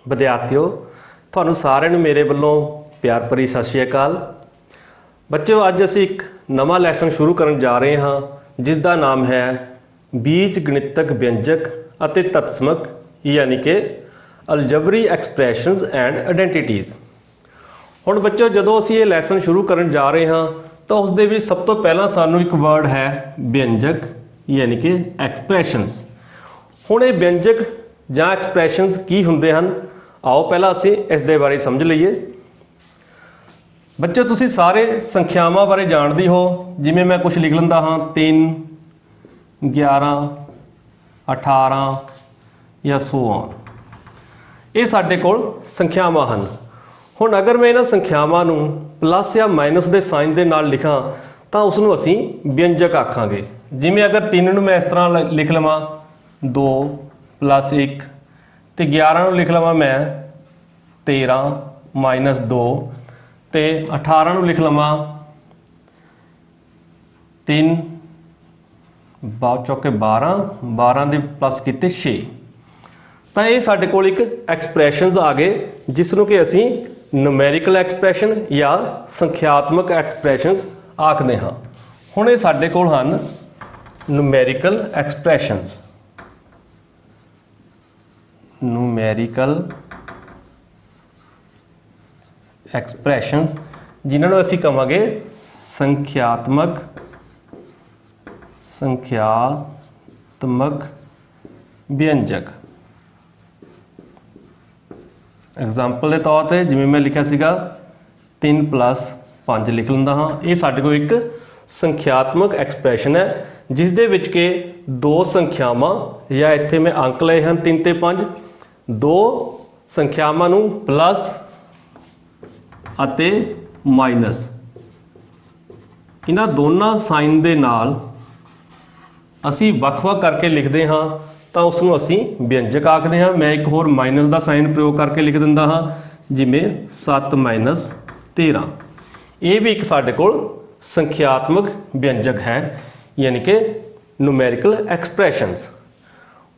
विद्यार्थियों ਤੁਹਾਨੂੰ ਸਾਰਿਆਂ ਨੂੰ ਮੇਰੇ ਵੱਲੋਂ ਪਿਆਰ ਭਰੀ ਸਤਿ ਸ਼੍ਰੀ ਅਕਾਲ। ਬੱਚਿਓ ਅੱਜ ਅਸੀਂ ਇੱਕ ਨਵਾਂ ਲੈਸਨ ਸ਼ੁਰੂ ਕਰਨ ਜਾ ਰਹੇ ਹਾਂ ਜਿਸ ਦਾ ਨਾਮ ਹੈ ਬੀਜ ਗਣਿਤਕ ਵਿਅੰਜਕ ਅਤੇ ਤਤਸਮਕ ਯਾਨੀ ਕਿ ਅਲਜਬਰੀ ਐਕਸਪ੍ਰੈਸ਼ਨਸ ਐਂਡ ਆਇਡੈਂਟੀਟੀਜ਼। ਹੁਣ ਬੱਚਿਓ ਜਦੋਂ ਅਸੀਂ ਇਹ ਲੈਸਨ ਸ਼ੁਰੂ ਕਰਨ ਜਾ ਰਹੇ ਹਾਂ ਤਾਂ ਉਸ ਦੇ ਵਿੱਚ ਸਭ ਤੋਂ ਪਹਿਲਾਂ ਸਾਨੂੰ ਇੱਕ ਵਰਡ ਹੈ ਵਿਅੰਜਕ ਯਾਨੀ ਕਿ ਐਕਸਪ੍ਰੈਸ਼ਨਸ। ਹੁਣ ਇਹ ਵਿਅੰਜਕ ਜਾਂ ਐਕਸਪ੍ਰੈਸ਼ਨਸ ਕੀ ਹੁੰਦੇ ਹਨ आओ पहला असी इस दे बारे समझ लीए। बच्चों तुसी सारे संख्यावां बारे जानते हो, जिवें मैं कुछ लिख लैंदा हाँ 3, 11, 18 या 100 ये साडे कोल संख्यावां हन। हुण अगर मैं इन्हां संख्यावां नूं प्लस या माइनस के साइन के नाल लिखां तां उसनूं असीं व्यंजक आखांगे। जिवें अगर 3 नूं मैं इस तरह लिख लवां 2 + 1 तो 11 लिख लवां मैं 13 - 2 तो 18 लिख लवां 3 बाव चौके 12 12 के प्लस किते 6। तो ये साडे कोल एक एक्सप्रैशनस आ गए जिसनों कि असीं न्यूमैरिकल एक्सप्रैशन या संख्यात्मक एक्सप्रैशनस आखदे हाँ। हुण ये साडे कोल हन न्यूमैरिकल एक्सप्रैशनस, न्यूमैरिकल एक्सप्रैशनस जिन्होंने असी कहांगे संख्यात्मक व्यंजक। एग्जाम्पल के तौर पर जिवें मैं लिखा सीगा 3 + 5 लिख लैंदा हाँ। ये साडे कोल एक संख्यात्मक एक्सप्रैशन है जिस दे विच के दो संख्यावां या इत्थे मैं अंक लए हैं 3 ते 5, दो संख्यावां नूं प्लस अते माइनस इन्हां दोनों साइन दे नाल असी वख-वख करके लिखते हाँ तो उसनूं असी व्यंजक आखदे हाँ। मैं एक होर माइनस का साइन प्रयोग करके लिख दिंदा हाँ जिवें 7 - 13। ये भी एक साडे कोल संख्यात्मक व्यंजक है यानी कि न्यूमैरिकल एक्सप्रैशनस।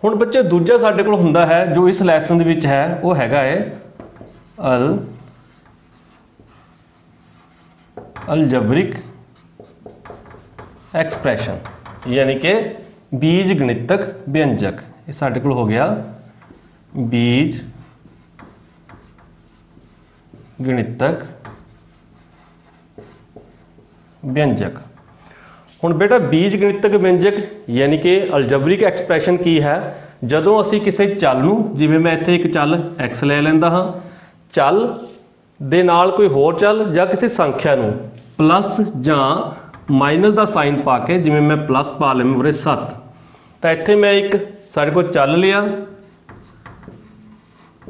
हुण बच्चे दूजा साडे कोल हुंदा है जो इस लैसन दे विच है वो हैगा है अलजबरिक एक्सप्रैशन यानी कि बीज गणितक व्यंजक। ये साडे कोल हो गया बीज गणितक व्यंजक। हुण बेटा बीज गणितक व्यंजक यानी कि अलजबरिक एक्सप्रैशन की है जदों असी किसी चल नूं जिवें मैं इत्थे एक चल x ले लैंदा हाँ, चल दे नाल कोई होर चल जां किसी संख्या नूं प्लस जां माइनस का साइन पा के जिवें मैं प्लस पा लवां उरे 7 तो इत्थे मैं एक साडे कोल चल लिया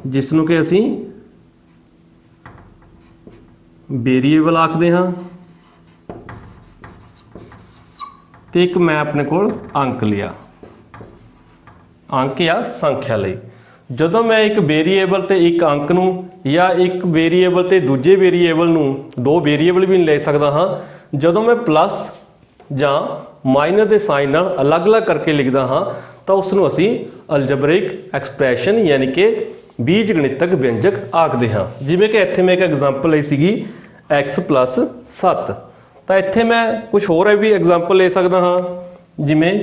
जिसनूं कि असी वेरीएबल आखदे हाँ तो एक मैं अपने कोल अंक लिया, अंक या संख्या लई। जदों मैं एक वेरीएबल ते एक अंक नूं या एक वेरीएबल ते दूजे वेरीएबल नूं दो वेरीएबल भी ले सकदा हाँ, जदों मैं प्लस जां माइनस के साइन नाल अलग अलग करके लिखदा हाँ तो उसनूं असीं अलजबरिक एक्सप्रैशन यानी कि बीज गणितक व्यंजक आखदे हाँ। जिवें कि इत्थे मैं एक एग्जाम्पल लई सीगी x + 7 तो इत्थे मैं कुछ होर भी एग्जाम्पल ले सकदा हाँ जिमें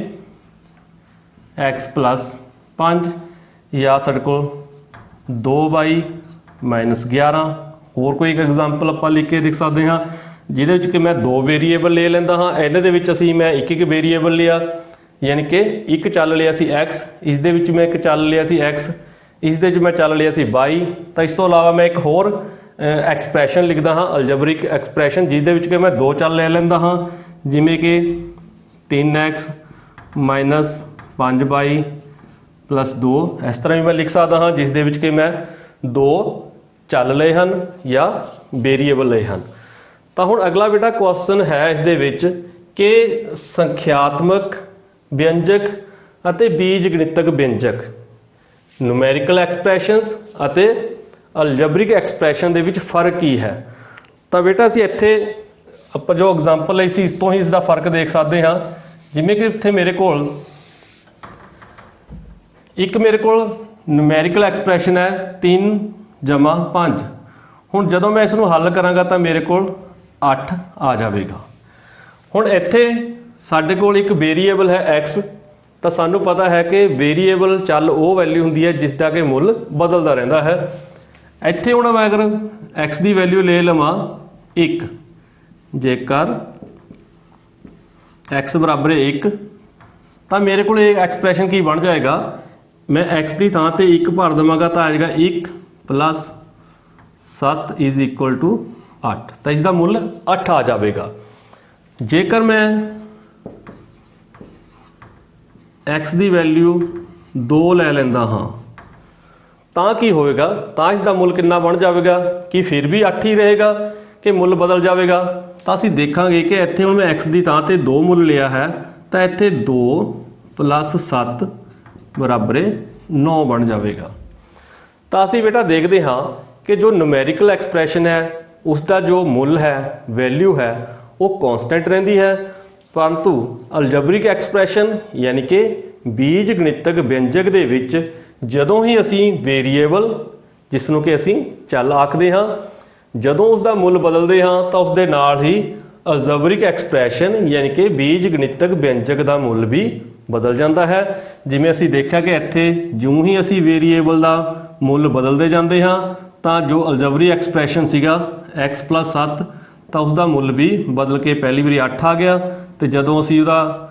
x + 5 या साडे कोल 2y - 11 होर कोई एक एग्जाम्पल आपां लिख के लिख सकते हाँ जिहदे विच कि मैं दो वेरीएबल ले लैंदा हाँ। इहदे दे विच असीं मैं एक वेरीएबल लिया यानी कि एक चल लिया सी x, इस दे विच मैं एक चल लिया सी x, इस दे विच मैं चल लिया सी y। तो इस तो इलावा मैं एक होर एक्सप्रैशन लिखदा हाँ अलजबरिक एक्सप्रैशन जिस दे विच कि मैं दो चल ले लैंदा हाँ जिवें कि 3x - 5y + 2 इस तरह भी मैं लिख सकदा हाँ जिस दे विच कि मैं दो चल लए हन या वेरीएबल लए हन। तो हुण अगला बेटा क्वेश्चन है इस दे विच कि संख्यात्मक व्यंजक अते बीज गणितक व्यंजक न्यूमैरिकल एक्सप्रैशनस अते अलजबरिक एक्सप्रैशन दे विच फर्क की है। तो बेटा असीं इत्थे आपां जो एग्जाम्पल लई सी इस तो ही इसका फर्क देख सकते हाँ। जिवें कि इत्थे मेरे कोल एक मेरे कोल ਨੂਮੈਰੀਕਲ ਐਕਸਪ੍ਰੈਸ਼ਨ ਹੈ 3 + 5। ਹੁਣ ਜਦੋਂ ਮੈਂ ਇਸ ਨੂੰ ਹੱਲ ਕਰਾਂਗਾ ਤਾਂ ਮੇਰੇ ਕੋਲ 8 ਆ ਜਾਵੇਗਾ। ਹੁਣ ਇੱਥੇ ਸਾਡੇ ਕੋਲ ਇੱਕ ਵੇਰੀਏਬਲ ਹੈ x, ਤਾਂ ਸਾਨੂੰ ਪਤਾ ਹੈ ਕਿ ਵੇਰੀਏਬਲ ਚੱਲ ਉਹ ਵੈਲਿਊ ਹੁੰਦੀ ਹੈ ਜਿਸ ਦਾ ਕਿ ਮੁੱਲ ਬਦਲਦਾ ਰਹਿੰਦਾ ਹੈ। ਇੱਥੇ ਹੁਣ ਮੈਂ ਅਗਰ x ਦੀ ਵੈਲਿਊ ਲੈ ਲਵਾਂ 1, ਜੇਕਰ x ਬਰਾਬਰ 1 ਤਾਂ ਮੇਰੇ ਕੋਲ ਇਹ ਐਕਸਪ੍ਰੈਸ਼ਨ ਕੀ ਬਣ ਜਾਏਗਾ, ਮੈਂ x ਦੀ ਥਾਂ ਤੇ 1 ਭਰ ਦੇਵਾਂਗਾ ਤਾਂ ਆ ਜਾਏਗਾ 1 + 7 = 8, ਤਾਂ ਇਸ ਦਾ ਮੁੱਲ 8 ਆ ਜਾਵੇਗਾ। ਜੇਕਰ ਮੈਂ x ਦੀ ਵੈਲਿਊ 2 ਲੈ ਲੈਂਦਾ ਹਾਂ ਤਾਂ ਕੀ ਹੋਵੇਗਾ, ਤਾਂ ਇਸ ਦਾ ਮੁੱਲ ਕਿੰਨਾ ਬਣ ਜਾਵੇਗਾ, ਕਿ ਫਿਰ ਵੀ 8 ਹੀ ਰਹੇਗਾ ਕਿ ਮੁੱਲ ਬਦਲ ਜਾਵੇਗਾ। ਤਾਂ ਅਸੀਂ ਦੇਖਾਂਗੇ ਕਿ ਇੱਥੇ ਹੁਣ ਮੈਂ x ਦੀ ਥਾਂ ਤੇ 2 ਮੁੱਲ ਲਿਆ ਹੈ ਤਾਂ ਇੱਥੇ 2 + 7 = 9 ਬਣ ਜਾਵੇਗਾ। ਤਾਂ ਅਸੀਂ ਬੇਟਾ ਦੇਖਦੇ ਹਾਂ ਕਿ ਜੋ ਨੂਮੈਰੀਕਲ ਐਕਸਪ੍ਰੈਸ਼ਨ ਹੈ ਉਸ ਦਾ ਜੋ ਮੁੱਲ ਹੈ, ਵੈਲਿਊ ਹੈ, ਉਹ ਕਾਂਸਟੈਂਟ ਰਹਿੰਦੀ ਹੈ, ਪਰੰਤੂ ਅਲਜਬਰਿਕ ਐਕਸਪ੍ਰੈਸ਼ਨ ਯਾਨੀ ਕਿ ਬੀਜ ਗਣਿਤਕ ਵਿਅੰਜਕ ਦੇ ਵਿੱਚ ਜਦੋਂ ਹੀ ਅਸੀਂ ਵੇਰੀਏਬਲ, ਜਿਸ ਨੂੰ ਕਿ ਅਸੀਂ ਚੱਲ ਆਖਦੇ ਹਾਂ, ਜਦੋਂ ਉਸ ਦਾ ਮੁੱਲ ਬਦਲਦੇ ਹਾਂ ਤਾਂ ਉਸ ਦੇ ਨਾਲ ਹੀ ਅਲਜਬਰਿਕ ਐਕਸਪ੍ਰੈਸ਼ਨ ਯਾਨੀ ਕਿ ਬੀਜ ਗਣਿਤਕ ਵਿਅੰਜਕ ਦਾ ਮੁੱਲ ਵੀ ਬਦਲ ਜਾਂਦਾ ਹੈ। ਜਿਵੇਂ ਅਸੀਂ ਦੇਖਿਆ ਕਿ ਇੱਥੇ ਜਿਉਂ ਹੀ ਅਸੀਂ ਵੇਰੀਏਬਲ ਦਾ ਮੁੱਲ ਬਦਲਦੇ ਜਾਂਦੇ ਹਾਂ ਤਾਂ ਜੋ ਅਲਜਬਰਿਕ ਐਕਸਪ੍ਰੈਸ਼ਨ ਸੀਗਾ x + 7, ਤਾਂ ਉਸ ਦਾ ਮੁੱਲ ਵੀ ਬਦਲ ਕੇ ਪਹਿਲੀ ਵਾਰੀ 8 ਆ ਗਿਆ। ਤੇ ਜਦੋਂ ਅਸੀਂ ਉਹਦਾ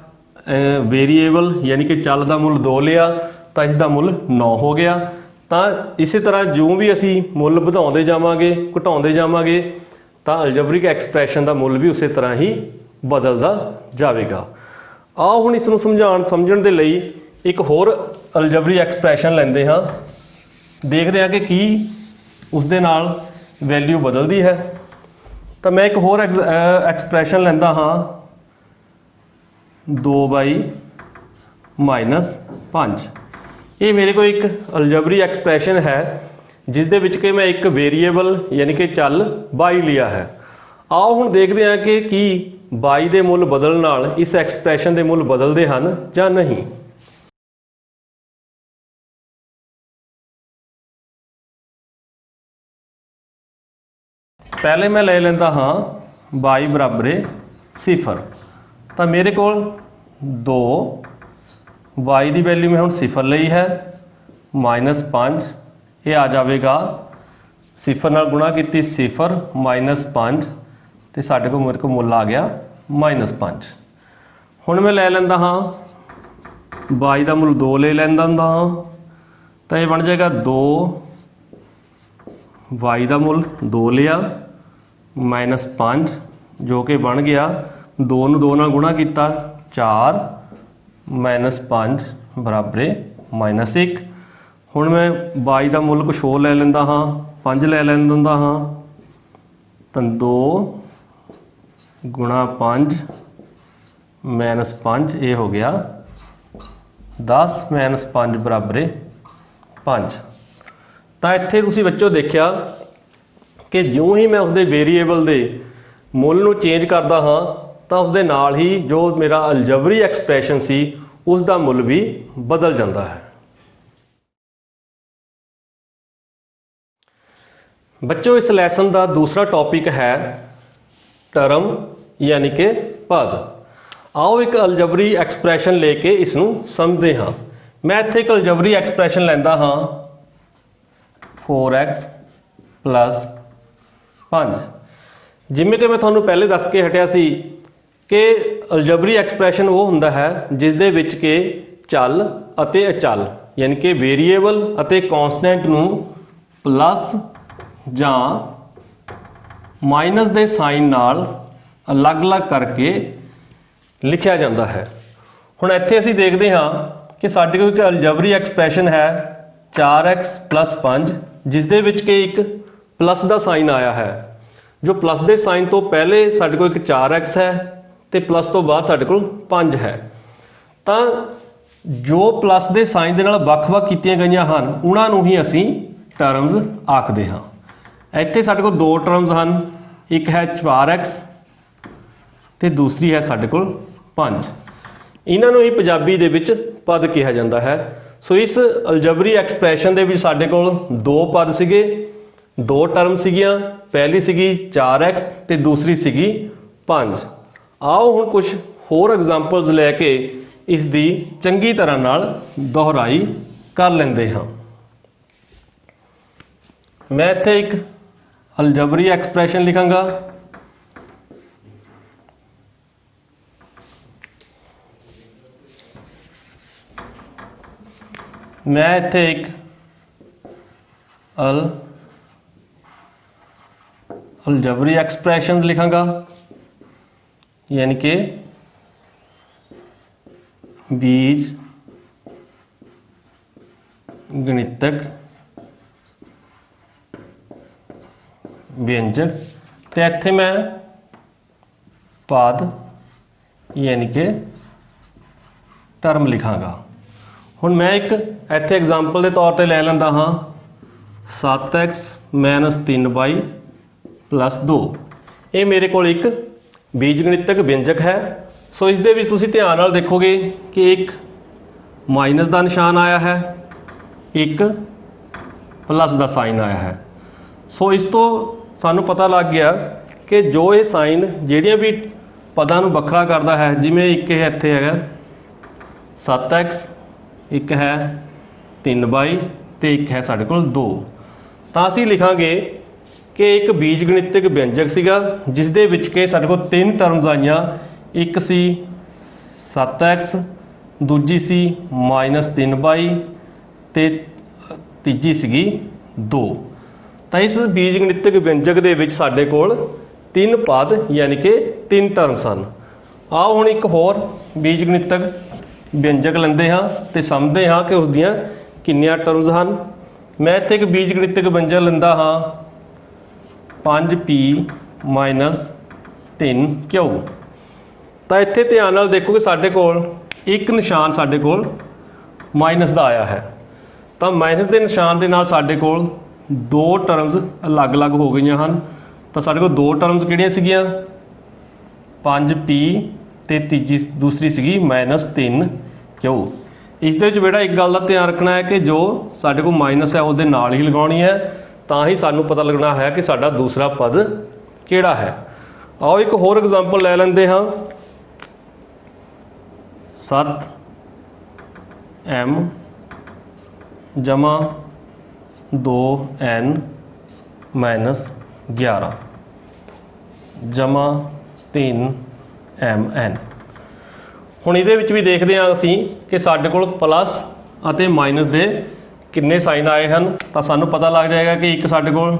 ਵੇਰੀਏਬਲ ਯਾਨੀ ਕਿ ਚੱਲ ਦਾ ਮੁੱਲ 2 ਲਿਆ ਤਾਂ ਇਸ ਦਾ ਮੁੱਲ 9 ਹੋ ਗਿਆ। ਤਾਂ ਇਸੇ ਤਰ੍ਹਾਂ ਜਿਉਂ ਵੀ ਅਸੀਂ ਮੁੱਲ ਵਧਾਉਂਦੇ ਜਾਵਾਂਗੇ, ਘਟਾਉਂਦੇ ਜਾਵਾਂਗੇ, ਤਾਂ ਅਲਜਬਰਿਕ ਐਕਸਪ੍ਰੈਸ਼ਨ ਦਾ ਮੁੱਲ ਵੀ ਉਸੇ ਤਰ੍ਹਾਂ ਹੀ ਬਦਲਦਾ ਜਾਵੇਗਾ। ਆਓ ਹੁਣ ਇਸ ਨੂੰ ਸਮਝਣ ਦੇ ਲਈ ਇੱਕ ਹੋਰ ਅਲਜਬਰਿਕ ਐਕਸਪ੍ਰੈਸ਼ਨ ਲੈਂਦੇ ਹਾਂ, ਦੇਖਦੇ ਹਾਂ ਕਿ ਕੀ ਉਸ ਦੇ ਨਾਲ ਵੈਲਿਊ ਬਦਲਦੀ ਹੈ। ਤਾਂ ਮੈਂ ਇੱਕ ਹੋਰ ਐਕਸਪ੍ਰੈਸ਼ਨ ਲੈਂਦਾ ਹਾਂ 2y - 5। ਇਹ ਮੇਰੇ ਕੋਲ ਇੱਕ ਅਲਜਬਰਿਕ ਐਕਸਪ੍ਰੈਸ਼ਨ ਹੈ ਜਿਸ ਦੇ ਵਿੱਚ ਕਿ ਮੈਂ ਇੱਕ ਵੇਰੀਏਬਲ ਯਾਨੀ ਕਿ ਚੱਲ y ਲਿਆ ਹੈ। ਆਓ ਹੁਣ ਦੇਖਦੇ ਹਾਂ ਕਿ ਕੀ y ਦੇ ਮੁੱਲ ਬਦਲਣ ਨਾਲ ਇਸ ਐਕਸਪ੍ਰੈਸ਼ਨ ਦੇ ਮੁੱਲ ਬਦਲਦੇ ਹਨ ਜਾਂ ਨਹੀਂ। ਪਹਿਲੇ ਮੈਂ ਲੈ ਲੈਂਦਾ ਹਾਂ y ਬਰਾਬਰ 0, ਤਾਂ ਮੇਰੇ ਕੋਲ 2 y ਦੀ ਵੈਲਿਊ ਮੈਂ ਹੁਣ 0 ਲਈ ਹੈ -5, ਇਹ ਆ ਜਾਵੇਗਾ 0 ਨਾਲ ਗੁਣਾ ਕੀਤੀ 0 - 5 ਤੇ ਸਾਡੇ ਕੋਲ ਮੇਰੇ ਕੋਲ ਮੁੱਲ ਆ ਗਿਆ -5। ਹੁਣ ਮੈਂ ਲੈ ਲੈਂਦਾ ਹਾਂ y ਦਾ ਮੁੱਲ 2 ਲੈ ਲੈਂਦਾ ਹਾਂ ਤਾਂ ਇਹ ਬਣ ਜਾਏਗਾ 2 y ਦਾ ਮੁੱਲ 2 ਲਿਆ -5 ਜੋ ਕਿ ਬਣ ਗਿਆ 2 ਨੂੰ 2 ਨਾਲ ਗੁਣਾ ਕੀਤਾ 4 -5 = -1। ਹੁਣ ਮੈਂ y ਦਾ ਮੁੱਲ ਕੁਛ ਹੋਰ ਲੈ ਲੈਂਦਾ ਹਾਂ, 5 ਲੈ ਲੈਂਦਾ ਹਾਂ ਤਾਂ 2 × 5 - 5 ਇਹ ਹੋ ਗਿਆ 10 - 5 = 5। ਤਾਂ ਇੱਥੇ ਤੁਸੀਂ ਬੱਚੋ ਦੇਖਿਆ ਕਿ ਜਿਉਂ ਹੀ ਮੈਂ ਉਸਦੇ ਵੇਰੀਏਬਲ ਦੇ ਮੁੱਲ ਨੂੰ ਚੇਂਜ ਕਰਦਾ ਹਾਂ ਤਾਂ ਉਸਦੇ ਨਾਲ ਹੀ ਜੋ ਮੇਰਾ ਅਲਜਬਰਿਕ ਐਕਸਪ੍ਰੈਸ਼ਨ ਸੀ ਉਸ ਦਾ ਮੁੱਲ ਵੀ ਬਦਲ ਜਾਂਦਾ ਹੈ। ਬੱਚੋ ਇਸ ਲੈਸਨ ਦਾ ਦੂਸਰਾ ਟੌਪਿਕ ਹੈ ਟਰਮ ਯਾਨੀ ਕਿ ਪਦ। ਆਓ ਇੱਕ ਅਲਜਬਰਿਕ ਐਕਸਪ੍ਰੈਸ਼ਨ ਲੈ ਕੇ ਇਸ ਨੂੰ ਸਮਝਦੇ ਹਾਂ। ਮੈਂ ਇੱਥੇ ਇੱਕ ਅਲਜਬਰਿਕ ਐਕਸਪ੍ਰੈਸ਼ਨ ਲੈਂਦਾ ਹਾਂ 4x + 5। ਜਿਵੇਂ ਕਿ ਮੈਂ ਤੁਹਾਨੂੰ ਪਹਿਲੇ ਦੱਸ ਕੇ ਹਟਿਆ ਸੀ ਕਿ ਅਲਜਬਰਿਕ ਐਕਸਪ੍ਰੈਸ਼ਨ ਉਹ ਹੁੰਦਾ ਹੈ ਜਿਸ ਦੇ ਵਿੱਚ ਕਿ ਚੱਲ ਅਤੇ ਅਚਲ ਯਾਨੀ ਕਿ ਵੇਰੀਏਬਲ ਅਤੇ ਕਾਂਸਟੈਂਟ ਨੂੰ ਪਲੱਸ ਜਾਂ ਮਾਈਨਸ ਦੇ ਸਾਈਨ ਨਾਲ ਅਲੱਗ-ਅਲੱਗ ਕਰਕੇ ਲਿਖਿਆ ਜਾਂਦਾ ਹੈ। ਹੁਣ ਇੱਥੇ ਅਸੀਂ ਦੇਖਦੇ ਹਾਂ ਕਿ ਸਾਡੇ ਕੋਲ ਇੱਕ ਅਲਜਬਰਿਕ ਐਕਸਪ੍ਰੈਸ਼ਨ ਹੈ 4x + 5 ਜਿਸ ਦੇ ਵਿੱਚ ਕਿ ਇੱਕ ਪਲੱਸ ਦਾ ਸਾਈਨ ਆਇਆ ਹੈ। ਜੋ ਪਲੱਸ ਦੇ ਸਾਈਨ ਤੋਂ ਪਹਿਲੇ ਸਾਡੇ ਕੋਲ ਇੱਕ 4x ਹੈ ਤੇ ਪਲੱਸ ਤੋਂ ਬਾਅਦ ਸਾਡੇ ਕੋਲ 5 ਹੈ। ਤਾਂ ਜੋ ਪਲੱਸ ਦੇ ਸਾਈਨ ਦੇ ਨਾਲ ਵੱਖ-ਵੱਖ ਕੀਤੀਆਂ ਗਈਆਂ ਹਨ ਉਹਨਾਂ ਨੂੰ ਹੀ ਅਸੀਂ ਟਰਮਸ ਆਖਦੇ ਹਾਂ। ਇੱਥੇ ਸਾਡੇ ਕੋਲ ਦੋ ਟਰਮਸ ਹਨ, ਇੱਕ ਹੈ 4x ਤੇ ਦੂਸਰੀ ਹੈ ਸਾਡੇ ਕੋਲ 5। ਇਹਨਾਂ ਨੂੰ ਹੀ ਪੰਜਾਬੀ ਦੇ ਵਿੱਚ ਪਦ ਕਿਹਾ ਜਾਂਦਾ ਹੈ। सो इस अलजबरी एक्सप्रैशन दे विच साडे कोल दो पद सीगे, दो टर्म सीगियां, पहली सीगी 4x ते दूसरी सीगी 5। आओ हुण कुछ होर एग्जाम्पल्स लैके इस दी चंगी तरह नाल दोहराई कर लेंदे हां। मैं इत्थे एक अलजबरी एक्सप्रैशन लिखांगा। मैं इत्थे एक अलजबरी एक्सप्रैशन लिखांगा, यानी कि बीज गणितक व्यंजक, ते इत्थे मैं पद यानी कि टर्म लिखांगा। हुण मैं एक इत्थे एग्जाम्पल के तौर पर लै लैंदा हाँ 7x - 3y + 2। ये मेरे को एक बीजगणितक व्यंजक है। सो इस दे विच तुसीं ध्यान नाल देखोगे कि एक माइनस का निशान आया है, एक प्लस का साइन आया है। सो इस तो सानू पता लग गया कि जो ये साइन जिहड़ियां भी पदां नूं वखरा करता है, जिवें एक इत्थे हैगा 7x, एक है 3y ते एक है साढ़े कोल 2। तो असीं लिखांगे कि एक बीजगणितक व्यंजक सीगा जिस दे विच के साढ़े कोल 3 टर्म्स आईयां, एक सी 7x, दूजी सी -3y ते तीजी सीगी 2। तो इस बीजगणितक व्यंजक दे विच साढ़े कोल 3 पद यानी कि 3 टर्म्स हैं। आओ हुण एक होर बीजगणितक व्यंजक लेंदे हाँ ते समझते हाँ कि उसदियां किन्नियां टर्म्स हैं। मैं इत्थे एक बीजगणितक व्यंजक लैंदा हाँ 5p - 3q। तो इत्थे ध्यान नाल देखो कि साडे कोल एक निशान साडे कोल माइनस का आया है। तो माइनस के निशान के नाल साडे कोल 2 टर्म्स अलग अलग हो गई हैं। तो साडे कोल 2 टर्म्स किहड़ियां सीगियां 5p ते तीजी दूसरी सीगी -3q। इस दे विच बेटा एक गल का ध्यान रखना है कि जो साडे कोल माइनस है उसदे नाल ही लगाउणी है, तां ही सानू पता लगना है कि साडा दूसरा पद किहड़ा है। आओ एक होर एग्जाम्पल लै लैंदे हाँ 7m - 2n - 11 3mn। हुण इहदे विच भी देखते हैं असीं कि साडे कोल प्लस अते माइनस दे किन्ने साइन आए हैं। तो सानू पता लग जाएगा कि एक साडे कोल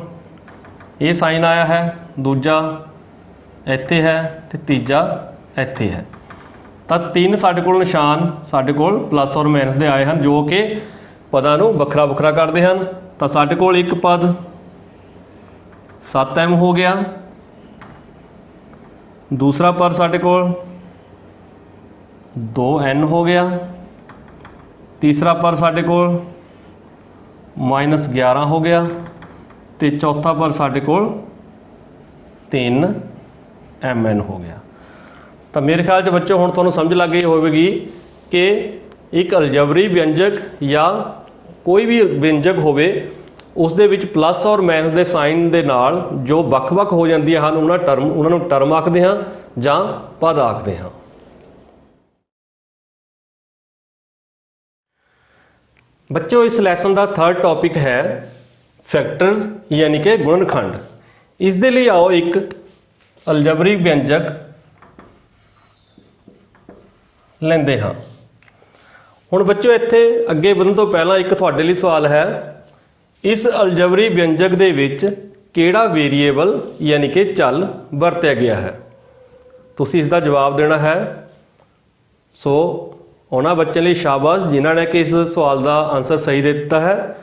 ये साइन आया है, दूजा इत्थे है ते तीजा इत्थे है। तो 3 साडे कोल निशान साडे कोल प्लस और माइनस दे आए हैं जो कि पदां नूं वखरा वखरा करते हैं। तो साडे कोल एक पद 7m हो गया, दूसरा पद साडे कोल 2n हो गया, तीसरा पद साडे कोल -11 हो गया, तो चौथा पद साडे कोल 3mn हो गया। तो मेरे ख्याल से बच्चों हुण तुहानूं समझ लग गई होवेगी कि एक अलजबरी व्यंजक या कोई भी व्यंजक होवे उस दे विच प्लस और माइनस दे साइन दे नाल जो ਵੱਖ-ਵੱਖ हो जांदियां हन उन्हां नूं टर्म आखदे हां जां पद आखदे हां। बच्चों इस लैसन का 3rd टॉपिक है फैक्टर्स यानी कि गुणनखंड। इस दे लिए आओ एक अलजबरी व्यंजक लेंदे हाँ। हुण बच्चों इत्थे अगे वधण तो पहला एक तुहाडे लई सवाल है, इस अलजबरी व्यंजक दे विच किहड़ा वेरीएबल यानी कि चल वरत्या गया है। तुसीं इसका जवाब देना है। सो उन्हां बच्चों लिए शाबाश जिन्हां ने कि इस सवाल का आंसर सही दे दिता है।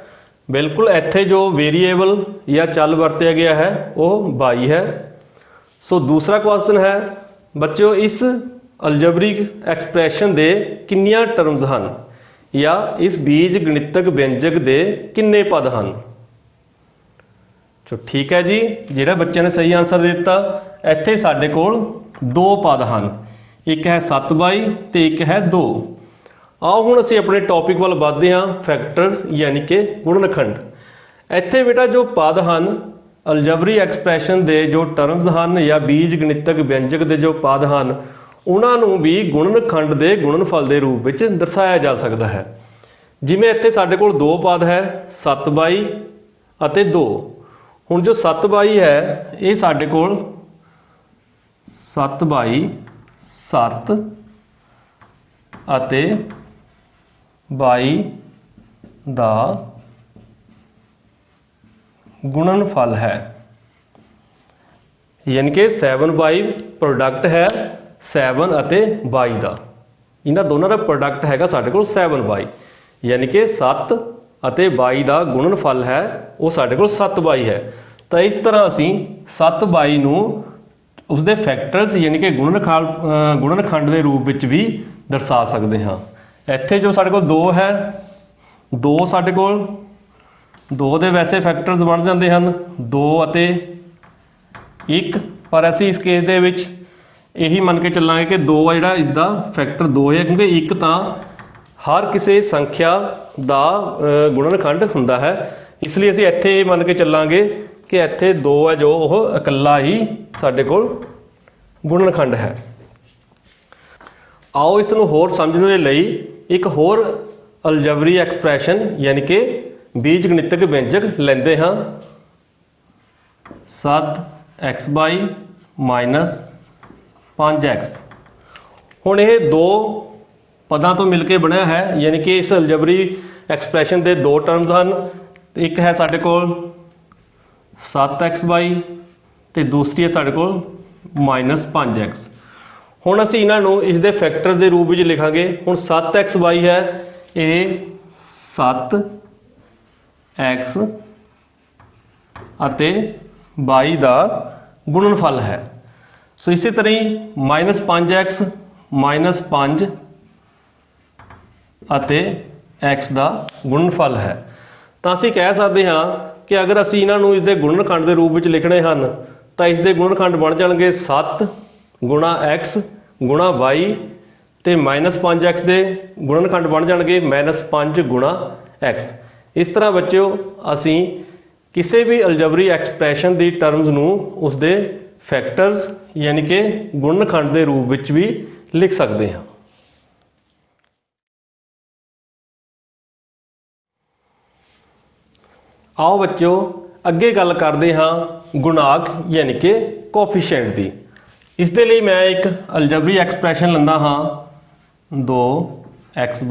बिल्कुल इत्थे जो वेरीएबल या चल वरत्या गया है वह 22 है। सो दूसरा क्वेश्चन है बच्चों, इस अलजबरी एक्सप्रैशन दे किन्नियां टर्म्स हैं या इस बीज गणितक व्यंजक दे किन्ने पद हैं। तो ठीक है जी, जिहड़ा बच्चे ने सही आंसर दिता इत्थे साडे कोल 2 पद हैं, एक है 7y ते एक है 2। आओ हुण असीं अपने टॉपिक वाल वधदे हां, फैक्टर्स यानी कि गुणनखंड। इत्थे बेटा जो पद हन अलजबरी एक्सप्रैशन दे जो टर्म्स हन या बीज गणितक व्यंजक दे जो पद हन उन्हां नूं भी गुणनखंड दे गुणनफल दे रूप विच दर्शाया जा सकदा है। जिवें इत्थे साडे कोल दो पद है 7/22 अते 2। हुण जो 7/22 है ये साडे कोल 7/7 अते 22 दा गुणनफल है, यानी कि 7/22 प्रोडक्ट है 7 अते 22 का। इन्हां दोनों का प्रोडक्ट हैगा साडे कोल 7/22, यानी कि 7 अते 22 का गुणनफल है वो साडे कोल 7/22 है। तो इस तरह असीं 7/22 नूं उसदे फैक्टर्स यानी कि गुणनखंड के रूप विच भी दर्शा सकते हाँ। इत्थे जो साडे कोल 2 है, 2 साडे कोल 2 दे वैसे फैक्टर्स बन जाते हैं 2 अते 1, पर असीं इस केस दे विच यही मन के चलांगे कि 2 आ जिहड़ा इसका फैक्टर 2 है, क्योंकि 1 तां हर किसी संख्या का गुणनखंड हुंदा है। इसलिए असीं इत्थे ये मन के चलांगे कि इत्थे 2 है जो वो इकल्ला ही साडे कोल गुणनखंड है। आओ इसनूं होर समझण दे लई एक होर अलजबरी एक्सप्रैशन यानी कि बीज गणितक व्यंजक लेंदे हाँ। 7x/- 5x। हुण ये दो पदां तो मिलके बनया है, यानी कि इस अलजबरी एक्सप्रैशन के दो टर्म्स हैं। एक है साडे कोल 7x/, ते दूसरी है साडे कोल -5x। हुण असीं इन्हां नूं इस दे फैक्टर्स के रूप में लिखांगे। हुण 7x/, है ये 7x अते 22 का गुणनफल है। सो इसी तरह ही -5x -5 अते x का गुणनफल है। तो असीं कह सकते हाँ कि अगर असीं इन्हां नूं इसदे गुणनखंड के रूप में लिखने हैं तो इसके गुणनखंड बन जाएंगे 7 गुणा x गुणा y, तो -5x के गुणनखंड बन जाएंगे -5 गुणा x। इस तरह बच्चों असीं किसी भी अलजबरी एक्सप्रैशन की टर्म्स नूं उसदे फैक्टर्स यानी कि गुणनखंड के रूप में भी लिख सकते हैं। आओ बच्चों अगे गल करते हाँ गुणांक यानी कि कोफिशिएंट की। इस दे लई मैं एक अलजबरी एक्सप्रैशन लैंदा हाँ 2x/-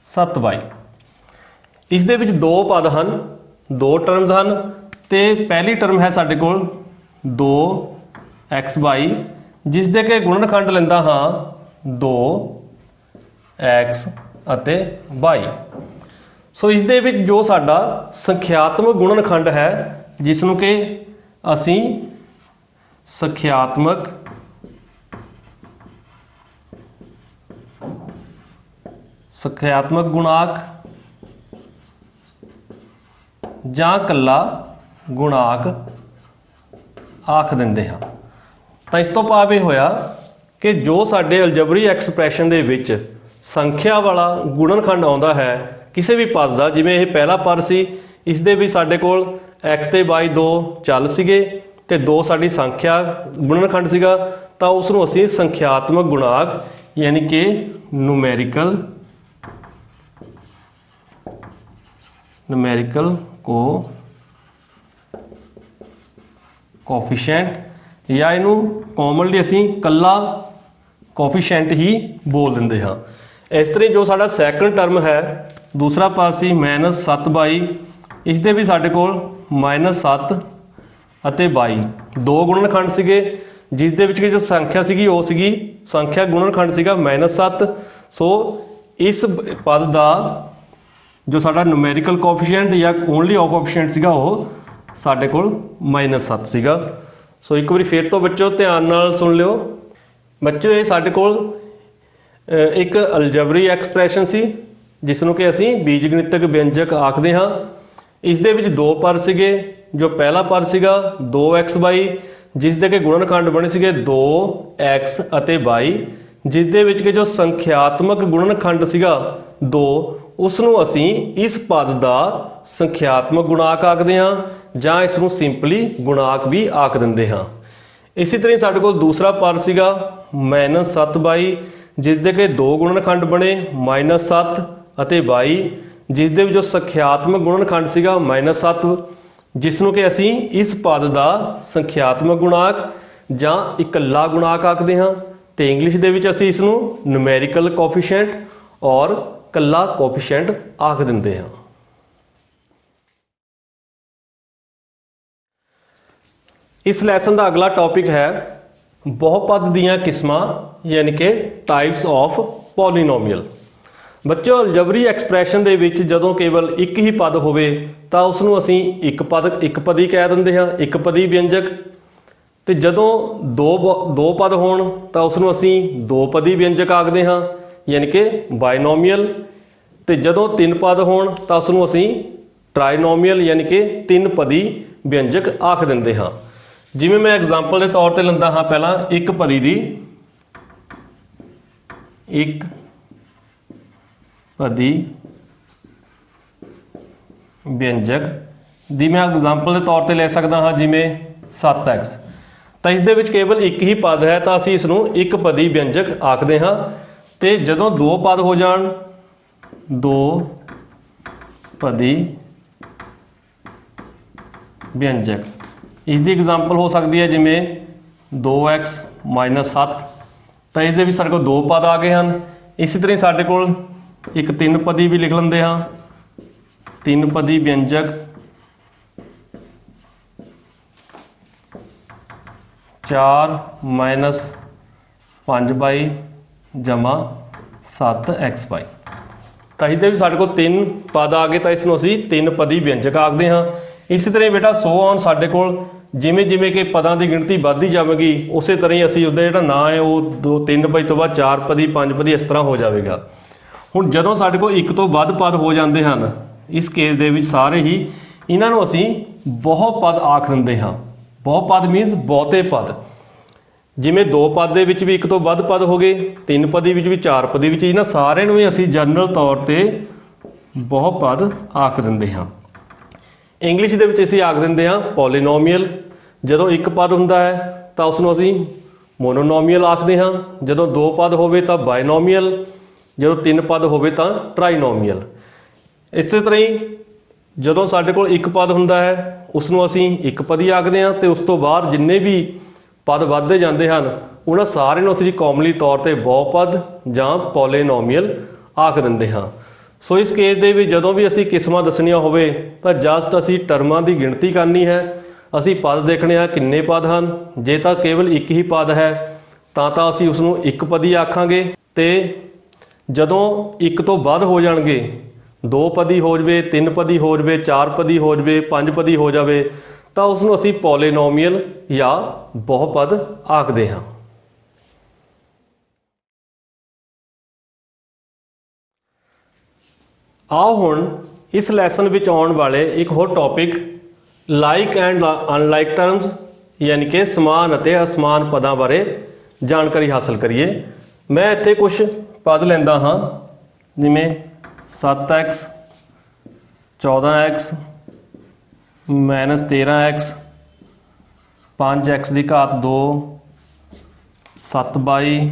7y। इस दे विच दो पद हैं, दो टर्म्स हैं। तो पहली टर्म है साडे कोल 2x/, जिस दे के गुणनखंड लैंदा हाँ 2x अते y। सो इस दे विच जो साडा संख्यात्मक गुणनखंड है जिसनों कि असीं संख्यात्मक गुणांक जां कल्ला गुणांक आख दिंदे हां। तो इस तो भाव यह होया कि जो साडे अलजबरी एक्सप्रैशन दे विच संख्या वाला गुणनखंड आउंदा है किसी भी पद का, जिवें यह पहला पद सी इस दे विच साडे कोल x ते y 2 चल सीगे ते 2 साडी संख्या गुणनखंड सीगा, तां उसनूं असीं संख्यात्मक गुणांक यानी कि न्यूमेरिकल कोफिशिएंट या इनू कॉमनली असीं कल्ला कोफिशिएंट ही बोल दिंदे हाँ। इस तरह जो साडा सैकंड टर्म है दूसरा पद सी -7/, इस दे भी साडे कोल -7 अते 22 दो गुणनखंड सीगे, जिस दे विच जो संख्या सीगी वो सीगी संख्या गुणनखंड सीगा -7। सो इस पद का जो साडा न्यूमेरिकल कोफिशिएंट या ओनली कोफिशिएंट सीगा वो साडे कोल -7 सीगा। सो एक बार फिर तो बच्चों ध्यान नाल सुन लिओ। बच्चों ये साडे कोल एक अलजबरी एक्सप्रैशन सी जिसनों कि असीं बीजगणितक व्यंजक आखते हाँ। इस दे विच दो पद सीगे, जो पहला पद सीगा 2x/, जिस दे के गुणनखंड बने सीगे 2x अते y, ਜਿਸ ਦੇ ਵਿੱਚ ਕਿ ਜੋ ਸੰਖਿਆਤਮਕ ਗੁਣਨਖੰਡ ਸੀਗਾ 2, ਉਸ ਨੂੰ ਅਸੀਂ ਇਸ ਪਦ ਦਾ ਸੰਖਿਆਤਮਕ ਗੁਣਾਕ ਆਖਦੇ ਹਾਂ ਜਾਂ ਇਸ ਨੂੰ ਸਿੰਪਲੀ ਗੁਣਾਕ ਵੀ ਆਖ ਦਿੰਦੇ ਹਾਂ। ਇਸੇ ਤਰ੍ਹਾਂ ਸਾਡੇ ਕੋਲ ਦੂਸਰਾ ਪਦ ਸੀਗਾ -7/, ਜਿਸ ਦੇ ਕਿ 2 ਗੁਣਨਖੰਡ ਬਣੇ -7 ਅਤੇ 22, ਜਿਸ ਦੇ ਵਿੱਚ ਸੰਖਿਆਤਮਕ ਗੁਣਨਖੰਡ ਸੀਗਾ -7, ਜਿਸ ਨੂੰ ਕਿ ਅਸੀਂ ਇਸ ਪਦ ਦਾ ਸੰਖਿਆਤਮਕ ਗੁਣਾਕ ਜਾਂ ਇਕੱਲਾ ਗੁਣਾਕ ਆਖਦੇ ਹਾਂ ਤੇ ਇੰਗਲਿਸ਼ ਦੇ ਵਿੱਚ ਅਸੀਂ ਇਸ ਨੂੰ ਨੂਮੈਰੀਕਲ ਕੋਐਫੀਸ਼ੀਐਂਟ ਔਰ ਇਕੱਲਾ ਕੋਐਫੀਸ਼ੀਐਂਟ ਆਖ ਦਿੰਦੇ ਹਾਂ। ਇਸ ਲੈਸਨ ਦਾ ਅਗਲਾ ਟੌਪਿਕ ਹੈ ਬਹੁਪਦ ਦੀਆਂ ਕਿਸਮਾਂ ਯਾਨੀ ਕਿ ਟਾਈਪਸ ਆਫ ਪੋਲੀਨੋਮੀਅਲ। ਬੱਚਿਓ ਅਲਜਬਰੀ ਐਕਸਪ੍ਰੈਸ਼ਨ ਦੇ ਵਿੱਚ ਜਦੋਂ ਕੇਵਲ ਇੱਕ ਹੀ ਪਦ ਹੋਵੇ ਤਾਂ ਉਸ ਨੂੰ ਅਸੀਂ ਇੱਕ ਪਦੀ ਕਹਿ ਦਿੰਦੇ ਹਾਂ, ਇੱਕ ਪਦੀ ਵਿਅੰਜਕ। ਤੇ ਜਦੋਂ ਦੋ ਪਦ ਹੋਣ ਤਾਂ ਉਸ ਨੂੰ ਅਸੀਂ ਦੋ ਪਦੀ ਵਿਅੰਜਕ ਆਖਦੇ ਹਾਂ ਯਾਨੀ ਕਿ ਬਾਇਨੋਮੀਅਲ। ਤੇ ਜਦੋਂ 3 ਪਦ ਹੋਣ ਤਾਂ ਉਸ ਨੂੰ ਅਸੀਂ ਟ੍ਰਾਈਨੋਮੀਅਲ ਯਾਨੀ ਕਿ 3 ਪਦੀ ਵਿਅੰਜਕ ਆਖ ਦਿੰਦੇ ਹਾਂ। ਜਿਵੇਂ ਮੈਂ ਐਗਜ਼ਾਮਪਲ ਦੇ ਤੌਰ ਤੇ ਲੈਂਦਾ ਹਾਂ ਪਹਿਲਾਂ ਇੱਕ ਪਦੀ ਦੀ, ਇੱਕ ਪਦੀ ਵਿਅੰਜਕ ਦੀ ਮੈਂ ਐਗਜ਼ਾਮਪਲ ਦੇ ਤੌਰ ਤੇ ਲੈ ਸਕਦਾ ਹਾਂ ਜਿਵੇਂ 7x। ਤਾਂ ਇਸ ਦੇ ਵਿੱਚ ਕੇਵਲ ਇੱਕ ਹੀ ਪਦ ਹੈ ਤਾਂ ਅਸੀਂ ਇਸ ਨੂੰ ਇੱਕ ਪਦੀ ਵਿਅੰਜਕ ਆਖਦੇ ਹਾਂ। ਤੇ ਜਦੋਂ 2 ਪਦ ਹੋ ਜਾਣ, 2 ਪਦੀ ਵਿਅੰਜਕ, ਇਸ ਦੀ ਐਗਜ਼ਾਮਪਲ ਹੋ ਸਕਦੀ ਹੈ ਜਿਵੇਂ 2x - 7। ਤਾਂ ਇਸ ਦੇ ਵਿੱਚ ਸਾਡੇ ਕੋਲ 2 ਪਦ ਆ ਗਏ ਹਨ। ਇਸੇ ਤਰ੍ਹਾਂ ਸਾਡੇ ਕੋਲ ਇੱਕ 3 ਪਦੀ ਵੀ ਲਿਖ ਲੈਂਦੇ ਹਾਂ, 3 ਪਦੀ ਵਿਅੰਜਕ 4 - 5y ਜਮਾ 7xy। ਤਾਂ ਇਸ ਦੇ ਵੀ ਸਾਡੇ ਕੋਲ 3 ਪਦ ਆ ਗਏ ਤਾਂ ਇਸ ਨੂੰ ਅਸੀਂ 3 ਪਦੀ ਵਿਅੰਜਕ ਆਖਦੇ ਹਾਂ। ਇਸੇ ਤਰ੍ਹਾਂ ਬੇਟਾ ਸੋ ਔਨ ਸਾਡੇ ਕੋਲ ਜਿਵੇਂ ਜਿਵੇਂ ਕਿ ਪਦਾਂ ਦੀ ਗਿਣਤੀ ਵੱਧਦੀ ਜਾਵੇਗੀ ਉਸੇ ਤਰ੍ਹਾਂ ਹੀ ਅਸੀਂ ਉਹਦਾ ਜਿਹੜਾ ਨਾਂ ਹੈ ਉਹ 3 ਪਦੀ ਤੋਂ ਬਾਅਦ 4 ਪਦੀ 5 ਪਦੀ ਇਸ ਤਰ੍ਹਾਂ ਹੋ ਜਾਵੇਗਾ। ਹੁਣ ਜਦੋਂ ਸਾਡੇ ਕੋਲ ਇੱਕ ਤੋਂ ਵੱਧ ਪਦ ਹੋ ਜਾਂਦੇ ਹਨ, ਇਸ ਕੇਸ ਦੇ ਵਿੱਚ ਸਾਰੇ ਹੀ ਇਹਨਾਂ ਨੂੰ ਅਸੀਂ ਬਹੁਪਦ ਆਖ ਦਿੰਦੇ ਹਾਂ। ਬਹੁਪਦ ਮੀਨਸ ਬਹੁਤੇ ਪਦ। ਜਿਵੇਂ 2 ਪਦ ਦੇ ਵਿੱਚ ਵੀ ਇੱਕ ਤੋਂ ਵੱਧ ਪਦ ਹੋ ਗਏ, 3 ਪਦੀ ਵਿੱਚ ਵੀ 4 ਪਦੀ ਵਿੱਚ, ਇਹਨਾਂ ਸਾਰਿਆਂ ਨੂੰ ਹੀ ਅਸੀਂ ਜਨਰਲ ਤੌਰ ਤੇ ਬਹੁਪਦ ਆਖ ਦਿੰਦੇ ਹਾਂ। ਇੰਗਲਿਸ਼ ਦੇ ਵਿੱਚ ਅਸੀਂ ਆਖ ਦਿੰਦੇ ਹਾਂ ਪੋਲੀਨੋਮੀਅਲ। ਜਦੋਂ ਇੱਕ ਪਦ ਹੁੰਦਾ ਹੈ ਤਾਂ ਉਸ ਨੂੰ ਅਸੀਂ ਮੋਨੋਨੋਮੀਅਲ ਆਖਦੇ ਹਾਂ। ਜਦੋਂ 2 ਪਦ ਹੋਵੇ ਤਾਂ ਬਾਇਨੋਮੀਅਲ, ਜਦੋਂ 3 ਪਦ ਹੋਵੇ ਤਾਂ ਟ੍ਰਾਈਨੋਮੀਅਲ। ਇਸੇ ਤਰ੍ਹਾਂ ਹੀ ਜਦੋਂ ਸਾਡੇ ਕੋਲ ਇੱਕ ਪਦ ਹੁੰਦਾ ਹੈ ਉਸ ਨੂੰ ਅਸੀਂ ਇੱਕ ਪਦੀ ਆਖਦੇ ਹਾਂ ਤੇ ਉਸ ਤੋਂ ਬਾਅਦ ਜਿੰਨੇ ਵੀ ਪਦ ਵੱਧਦੇ ਜਾਂਦੇ ਹਨ ਉਹਨਾਂ ਸਾਰਿਆਂ ਨੂੰ ਅਸੀਂ ਕਾਮਨਲੀ ਤੌਰ ਤੇ ਬਹੁਪਦ ਜਾਂ ਪੋਲੀਨੋਮੀਅਲ ਆਖ ਦਿੰਦੇ ਹਾਂ। ਸੋ ਇਸ ਕੇਸ ਦੇ ਵਿੱਚ ਜਦੋਂ ਵੀ ਅਸੀਂ ਕਿਸਮਾਂ ਦੱਸਣੀਆਂ ਹੋਵੇ ਤਾਂ ਜਸਟ ਅਸੀਂ ਟਰਮਾਂ ਦੀ ਗਿਣਤੀ ਕਰਨੀ ਹੈ। ਅਸੀਂ ਪਦ ਦੇਖਣੇ ਆ ਕਿੰਨੇ ਪਦ ਹਨ। ਜੇ ਤਾਂ ਕੇਵਲ ਇੱਕ ਹੀ ਪਦ ਹੈ ਤਾਂ ਅਸੀਂ ਉਸ ਨੂੰ ਇੱਕ ਪਦੀ ਆਖਾਂਗੇ। ਤੇ ਜਦੋਂ ਇੱਕ ਤੋਂ ਵੱਧ ਹੋ ਜਾਣਗੇ, 2 ਪਦੀ ਹੋ ਜਾਵੇ, 3 ਪਦੀ ਹੋ ਜਾਵੇ, 4 ਪਦੀ ਹੋ ਜਾਵੇ, 5 ਪਦੀ ਹੋ ਜਾਵੇ ਤਾਂ ਉਸ ਨੂੰ ਅਸੀਂ ਪੋਲੀਨੋਮੀਅਲ ਜਾਂ ਬਹੁਪਦ ਆਖਦੇ ਹਾਂ। ਆਓ ਹੁਣ ਇਸ ਲੈਸਨ ਵਿੱਚ ਆਉਣ ਵਾਲੇ ਇੱਕ ਹੋਰ ਟੌਪਿਕ ਲਾਈਕ ਐਂਡ ਅਨਲਾਈਕ ਟਰਮਸ ਯਾਨੀ ਕਿ ਸਮਾਨ ਅਤੇ ਅਸਮਾਨ ਪਦਾਂ ਬਾਰੇ ਜਾਣਕਾਰੀ ਹਾਸਲ ਕਰੀਏ। ਮੈਂ ਇੱਥੇ ਕੁਝ ਪਦ ਲੈਂਦਾ ਹਾਂ ਜਿਵੇਂ 7x 14x -13x 5x ਦੀ ਘਾਤ 2 7y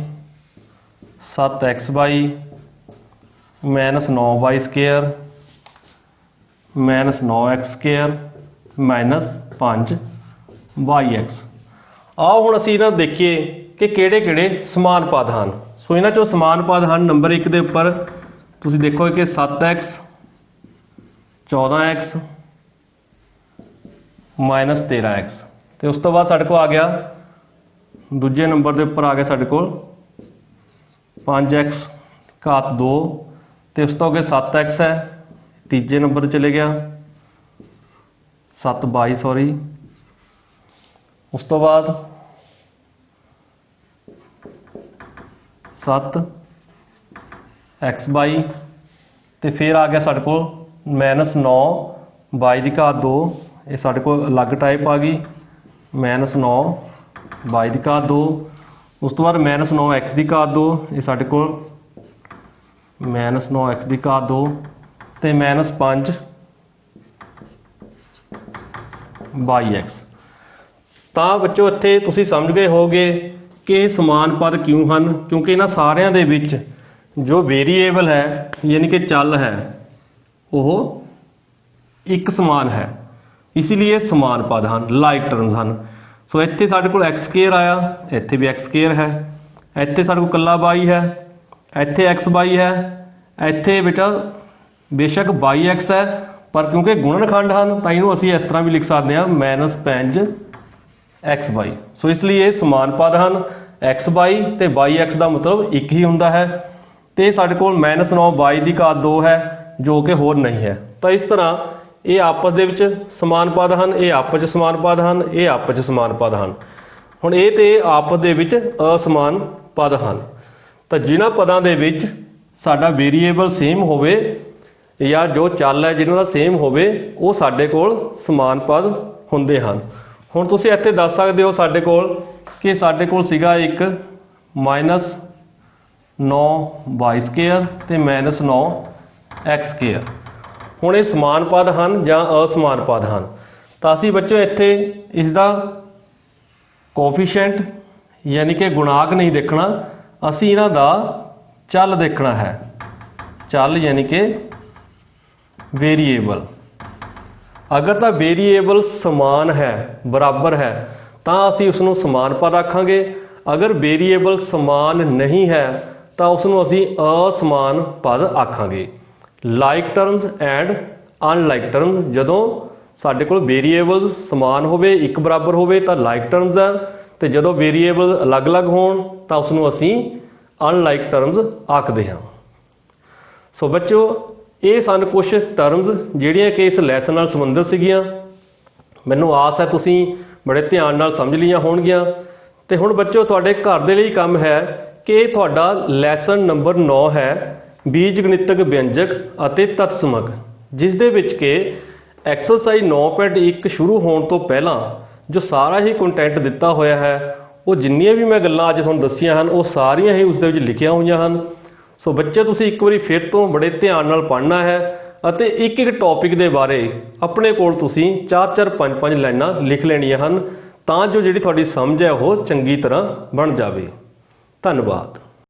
7xy -9y square -9x square -5yx। ਆਓ ਹੁਣ ਅਸੀਂ ਇਹਨਾਂ ਦੇਖੀਏ ਕਿ ਕਿਹੜੇ ਕਿਹੜੇ ਸਮਾਨ ਪਦ ਹਨ। ਸੋ ਇਹਨਾਂ 'ਚੋਂ ਸਮਾਨ ਪਦ ਹਨ ਨੰਬਰ 1 ਦੇ ਉੱਪਰ ਤੁਸੀਂ ਦੇਖੋਗੇ ਕਿ 7x 14x -13x। ਤੇ ਉਸ ਤੋਂ ਬਾਅਦ ਸਾਡੇ ਕੋਲ ਆ ਗਿਆ ਦੂਜੇ ਨੰਬਰ ਦੇ ਉੱਪਰ ਆ ਗਿਆ ਸਾਡੇ ਕੋਲ 5x ਘਾਤ 2 ਤੇ ਉਸ ਤੋਂ ਅੱਗੇ 7x ਹੈ। ਤੀਜੇ ਨੰਬਰ ਤੇ ਚਲੇ ਗਿਆ 7y ਸੌਰੀ। ਉਸ ਤੋਂ ਬਾਅਦ 7xy ਤੇ ਫਿਰ ਆ ਗਿਆ ਸਾਡੇ ਕੋਲ -9y ਦੀ ਘਾਤ 2। ਇਹ ਸਾਡੇ ਕੋਲ ਅਲੱਗ ਟਾਈਪ ਆ ਗਈ -9y ਦੀ ਘਾਤ 2। ਉਸ ਤੋਂ ਬਾਅਦ -9x ਦੀ ਘਾਤ 2, ਇਹ ਸਾਡੇ ਕੋਲ -9x ਦੀ ਘਾਤ 2 ਤੇ -5 22x। ਤਾਂ ਬੱਚੋ ਇੱਥੇ ਤੁਸੀਂ ਸਮਝ ਗਏ ਹੋਗੇ ਕਿ ਇਹ ਸਮਾਨ ਪਦ ਕਿਉਂ ਹਨ, ਕਿਉਂਕਿ ਇਹਨਾਂ ਸਾਰਿਆਂ ਦੇ ਵਿੱਚ ਜੋ ਵੇਰੀਏਬਲ ਹੈ ਯਾਨੀ ਕਿ ਚੱਲ ਹੈ ਉਹ ਇੱਕ ਸਮਾਨ ਹੈ, ਇਸ ਲਈ ਸਮਾਨ ਪਦ ਹਨ, ਲਾਈਕ ਟਰਮਸ ਹਨ। ਸੋ ਇੱਥੇ ਸਾਡੇ ਕੋਲ x² ਆਇਆ, ਇੱਥੇ ਵੀ x² ਹੈ, ਇੱਥੇ ਸਾਡੇ ਕੋਲ ਕੱਲਾ y ਹੈ, ਇੱਥੇ xy ਹੈ, ਇੱਥੇ ਬੇਟਾ ਬੇਸ਼ੱਕ 22x ਹੈ ਪਰ ਕਿਉਂਕਿ ਗੁਣਨਖੰਡ ਹਨ ਤਾਂ ਇਹਨੂੰ ਅਸੀਂ ਇਸ ਤਰ੍ਹਾਂ ਵੀ ਲਿਖ ਸਕਦੇ ਹਾਂ -5xy। ਸੋ ਇਸ ਲਈ ਇਹ ਸਮਾਨ ਪਦ ਹਨ, xy ਤੇ yx ਦਾ ਮਤਲਬ ਇੱਕ ਹੀ ਹੁੰਦਾ ਹੈ। ਤੇ ਸਾਡੇ ਕੋਲ -9y ਦੀ ਘਾਤ 2 ਹੈ ਜੋ ਕਿ ਹੋਰ ਨਹੀਂ ਹੈ। ਤਾਂ ਇਸ ਤਰ੍ਹਾਂ ਇਹ ਆਪਸ ਦੇ ਵਿੱਚ ਸਮਾਨ ਪਦ ਹਨ, ਇਹ ਆਪਸ 'ਚ ਸਮਾਨ ਪਦ ਹਨ, ਇਹ ਆਪਸ 'ਚ ਸਮਾਨ ਪਦ ਹਨ। ਹੁਣ ਇਹ ਤੇ ਆਪਸ ਦੇ ਵਿੱਚ ਅਸਮਾਨ ਪਦ ਹਨ। ਤਾਂ ਜਿਨ੍ਹਾਂ ਪਦਾਂ ਦੇ ਵਿੱਚ ਸਾਡਾ ਵੇਰੀਏਬਲ ਸੇਮ ਹੋਵੇ ਜਾਂ ਜੋ ਚੱਲ ਹੈ ਜਿਹਨਾਂ ਦਾ ਸੇਮ ਹੋਵੇ ਉਹ ਸਾਡੇ ਕੋਲ ਸਮਾਨ ਪਦ ਹੁੰਦੇ ਹਨ। ਹੁਣ ਤੁਸੀਂ ਇੱਥੇ ਦੱਸ ਸਕਦੇ ਹੋ ਸਾਡੇ ਕੋਲ ਕਿ ਸਾਡੇ ਕੋਲ ਸੀਗਾ ਇੱਕ -9y² ਤੇ -9x²। ਹੁਣ ਇਹ ਸਮਾਨ ਪਦ ਹਨ ਜਾਂ ਅਸਮਾਨ ਪਦ ਹਨ। ਤਾਂ ਅਸੀਂ ਬੱਚੋ ਇੱਥੇ ਇਸ ਦਾ ਕੋਫੀਸ਼ੀਐਂਟ ਯਾਨੀ ਕਿ ਗੁਣਾਂਕ ਨਹੀਂ ਦੇਖਣਾ, ਅਸੀਂ ਇਹਨਾਂ ਦਾ ਚੱਲ ਦੇਖਣਾ ਹੈ। ਚੱਲ ਯਾਨੀ ਕਿ ਵੇਰੀਏਬਲ। ਅਗਰ ਤਾਂ ਵੇਰੀਏਬਲ ਸਮਾਨ ਹੈ, ਬਰਾਬਰ ਹੈ, ਤਾਂ ਅਸੀਂ ਉਸ ਨੂੰ ਸਮਾਨ ਪਦ ਆਖਾਂਗੇ। ਅਗਰ ਵੇਰੀਏਬਲ ਸਮਾਨ ਨਹੀਂ ਹੈ ਤਾਂ ਉਸ ਨੂੰ ਅਸੀਂ ਅਸਮਾਨ ਪਦ ਆਖਾਂਗੇ। ਲਾਈਕ ਟਰਮਸ ਐਂਡ ਅਨਲਾਈਕ ਟਰਮਸ, ਜਦੋਂ ਸਾਡੇ ਕੋਲ ਵੇਰੀਏਬਲ ਸਮਾਨ ਹੋਵੇ, ਇੱਕ ਬਰਾਬਰ ਹੋਵੇ ਤਾਂ ਲਾਈਕ ਟਰਮਸ ਹੈ, ਤੇ ਜਦੋਂ ਵੇਰੀਏਬਲ ਅਲੱਗ-ਅਲੱਗ ਹੋਣ ਤਾਂ ਉਸ ਨੂੰ ਅਸੀਂ ਅਨਲਾਈਕ ਟਰਮਸ ਆਖਦੇ ਹਾਂ। ਸੋ ਬੱਚੋ ਇਹ ਸਨ ਕੁਝ ਟਰਮਸ ਜਿਹੜੀਆਂ ਕਿ ਇਸ ਲੈਸਨ ਨਾਲ ਸੰਬੰਧਿਤ ਸੀਗੀਆਂ। ਮੈਨੂੰ ਆਸ ਹੈ ਤੁਸੀਂ ਬੜੇ ਧਿਆਨ ਨਾਲ ਸਮਝ ਲਈਆਂ ਹੋਣਗੀਆਂ। ਤੇ ਹੁਣ ਬੱਚੋ ਤੁਹਾਡੇ ਘਰ ਦੇ ਲਈ ਕੰਮ ਹੈ ਕਿ ਇਹ ਤੁਹਾਡਾ ਲੈਸਨ ਨੰਬਰ 9 ਹੈ, ਬੀਜ ਗਣਿਤਕ ਵਿਅੰਜਕ ਅਤੇ ਤਤਸਮਕ, ਜਿਸ ਦੇ ਵਿੱਚ ਕਿ ਐਕਸਰਸਾਈਜ਼ 9.1 ਸ਼ੁਰੂ ਹੋਣ ਤੋਂ ਪਹਿਲਾਂ ਜੋ ਸਾਰਾ ਹੀ ਕੰਟੈਂਟ ਦਿੱਤਾ ਹੋਇਆ ਹੈ, ਉਹ ਜਿੰਨੀਆਂ ਵੀ ਮੈਂ ਗੱਲਾਂ ਅੱਜ ਤੁਹਾਨੂੰ ਦੱਸੀਆਂ ਹਨ ਉਹ ਸਾਰੀਆਂ ਹੀ ਉਸ ਦੇ ਵਿੱਚ ਲਿਖੀਆਂ ਹੋਈਆਂ ਹਨ। ਸੋ ਬੱਚੇ ਤੁਸੀਂ ਇੱਕ ਵਾਰੀ ਫਿਰ ਤੋਂ ਬੜੇ ਧਿਆਨ ਨਾਲ ਪੜ੍ਹਨਾ ਹੈ ਅਤੇ ਇੱਕ ਇੱਕ ਟੌਪਿਕ ਦੇ ਬਾਰੇ ਆਪਣੇ ਕੋਲ ਤੁਸੀਂ 4-4 5-5 ਲਾਈਨਾਂ ਲਿਖ ਲੈਣੀਆਂ ਹਨ, ਤਾਂ ਜੋ ਜਿਹੜੀ ਤੁਹਾਡੀ ਸਮਝ ਹੈ ਉਹ ਚੰਗੀ ਤਰ੍ਹਾਂ ਬਣ ਜਾਵੇ। ਧੰਨਵਾਦ।